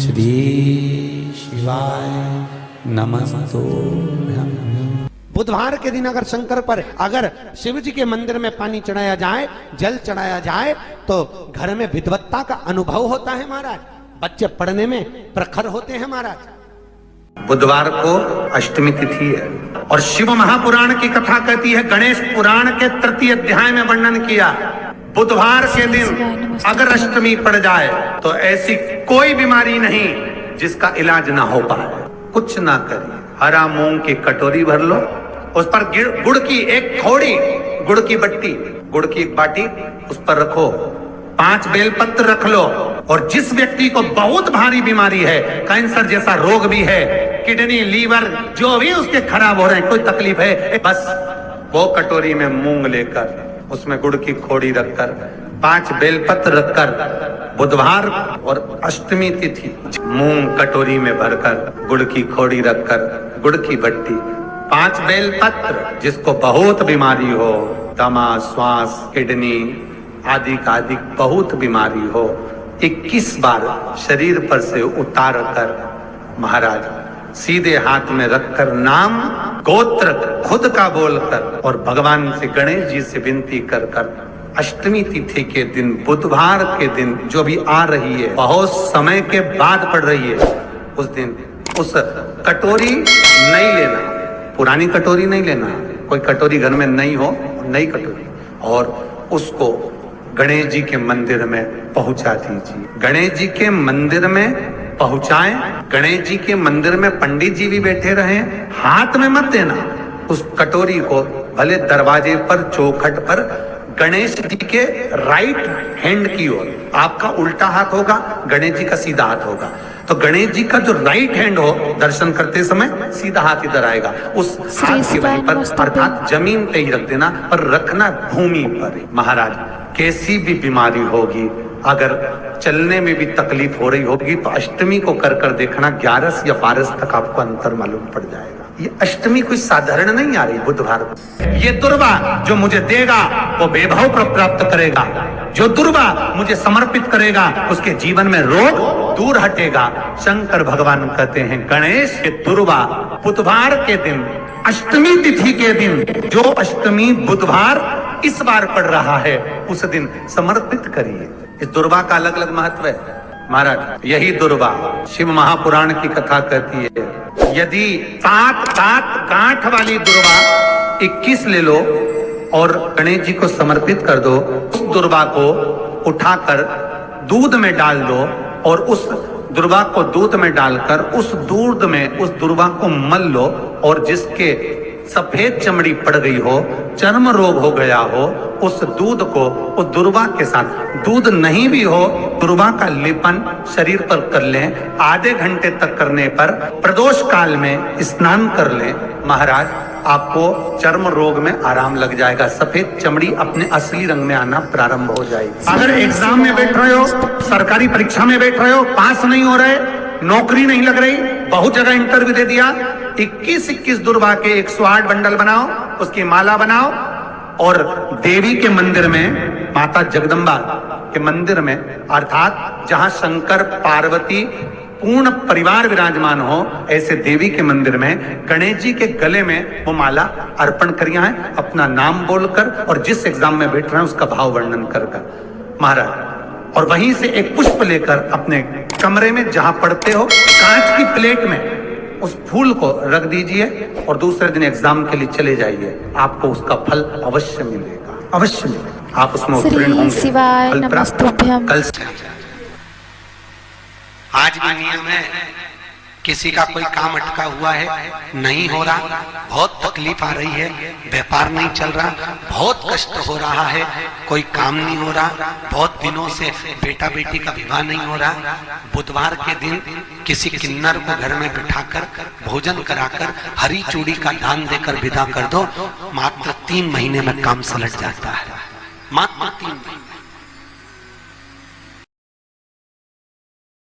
श्री शिवाय नमस्तुभ्यं। बुधवार के दिन अगर शंकर पर अगर शिव जी के मंदिर में पानी चढ़ाया जाए, जल चढ़ाया जाए, तो घर में विद्वत्ता का अनुभव होता है महाराज। बच्चे पढ़ने में प्रखर होते हैं महाराज। बुधवार को अष्टमी तिथि है और शिव महापुराण की कथा कहती है, गणेश पुराण के तृतीय अध्याय में वर्णन किया, बुधवार के दिन अगर अष्टमी पड़ जाए तो ऐसी कोई बीमारी नहीं जिसका इलाज ना हो पाए। कुछ ना करिए, हरा मूंग की कटोरी भर लो, उस पर गुड़ की एक थोड़ी गुड़ की बट्टी, गुड़ की एक बाटी, उस पर रखो, 5 बेलपत्र रख लो, और जिस व्यक्ति को बहुत भारी बीमारी है, कैंसर जैसा रोग भी है, किडनी, लीवर, जो भी उसके खराब हो रहे हैं, कोई तकलीफ है, बस वो कटोरी में मूंग लेकर, उसमें गुड़ की खोड़ी रखकर, 5 बेलपत्र रखकर, बुधवार और अष्टमी तिथि मूंग कटोरी में भरकर, गुड़ की खोड़ी रखकर, गुड़ की बट्टी, 5 बेलपत्र, जिसको बहुत बीमारी हो, दमा, श्वास, किडनी आदि का आदि बहुत बीमारी हो, 21 बार शरीर पर से उतार कर महाराज सीधे हाथ में रखकर नाम गोत्र खुद का बोलकर और भगवान से, गणेश जी से विनती कर कर अष्टमी तिथि के दिन, बुधवार के दिन जो भी आ रही है, बहुत समय के बाद पड़ रही है, उस दिन उस कटोरी नहीं लेना, पुरानी कटोरी नहीं लेना, कोई कटोरी घर में नहीं हो, नई कटोरी, और उसको गणेश जी के मंदिर में पहुंचा दीजिए। गणेश जी के मंदिर में पहुंचाएं, गणेश जी के मंदिर में पंडित जी भी बैठे रहे, हाथ में मत देना उस कटोरी को, भले दरवाजे पर, चौखट पर, गणेश जी के राइट हैंड की ओर, आपका उल्टा हाथ होगा, गणेश जी का सीधा हाथ होगा, तो गणेश जी का जो राइट हैंड हो, दर्शन करते समय सीधा हाथ इधर आएगा, उस हाथ के वहीं पर, अर्थात जमीन पे ही रख देना, पर रखना भूमि पर। महाराज कैसी भी बीमारी होगी, अगर चलने में भी तकलीफ हो रही होगी, तो अष्टमी को कर कर देखना, 11 या 12 तक आपको अंतर मालूम पड़ जाएगा। ये अष्टमी कोई साधारण नहीं आ रही बुधवार को। ये दुर्वा जो मुझे देगा वो वैभव प्राप्त करेगा, जो दुर्वा मुझे समर्पित करेगा उसके जीवन में रोग दूर हटेगा। शंकर भगवान कहते हैं, गणेश के दुर्वा बुधवार के दिन, अष्टमी तिथि के दिन, जो अष्टमी बुधवार इस बार पड़ रहा है, उस दिन समर्पित करिए। इस दुर्वा का अलग अलग महत्व है महाराज। यही दुर्वा शिव महापुराण की कथा कहती है, यदि 7 गांठ वाली दुर्वा 21 ले लो और गणेश जी को समर्पित कर दो, उस दुर्वा को उठाकर दूध में डाल दो, और उस दुर्वा को दूध में डालकर उस दूध में उस दुर्वा को मल लो, और जिसके सफेद चमड़ी पड़ गई हो, चर्म रोग हो गया हो, उस दूध को उस दुर्वा के साथ, दूध नहीं भी हो, दुर्वा का लेपन शरीर पर कर लें, आधे घंटे तक करने पर प्रदोष काल में स्नान कर लें, महाराज आपको चर्म रोग में आराम लग जाएगा, सफेद चमड़ी अपने असली रंग में आना प्रारंभ हो जाएगी। अगर एग्जाम में बैठ रहे हो, सरकारी परीक्षा में बैठ रहे हो, पास नहीं हो रहे, नौकरी नहीं लग रही, बहुत जगह इंटरव्यू दे दिया, 21 दुर्वा के 108 बंडल बनाओ, उसकी माला बनाओ, और देवी के मंदिर में, माता जगदम्बा के मंदिर में, अर्थात जहां शंकर पार्वती पूर्ण परिवार विराजमान हो, ऐसे देवी के मंदिर में गणेश जी के गले में वो माला अर्पण करिया है, अपना नाम बोलकर, और जिस एग्जाम में बैठ रहे हैं उसका भाव वर्णन कर महाराज, और वहीं से एक पुष्प लेकर अपने कमरे में जहां पढ़ते हो, कांच की प्लेट में उस फूल को रख दीजिए, और दूसरे दिन एग्जाम के लिए चले जाइए, आपको उसका फल अवश्य मिलेगा, अवश्य मिलेगा, आप उसमें उत्तीर्ण होंगे। कल आज भी नियम है, किसी का कोई काम अटका हुआ है, नहीं हो रहा, बहुत तकलीफ आ रही है, व्यापार नहीं चल रहा, बहुत कष्ट हो रहा है, कोई काम नहीं हो रहा, बहुत दिनों से बेटा बेटी का विवाह नहीं हो रहा, बुधवार के दिन किसी किन्नर को घर में बिठाकर भोजन कराकर हरी चूड़ी का दान देकर विदा कर दो, मात्र 3 महीने में काम सलट जाता है, मात्र 3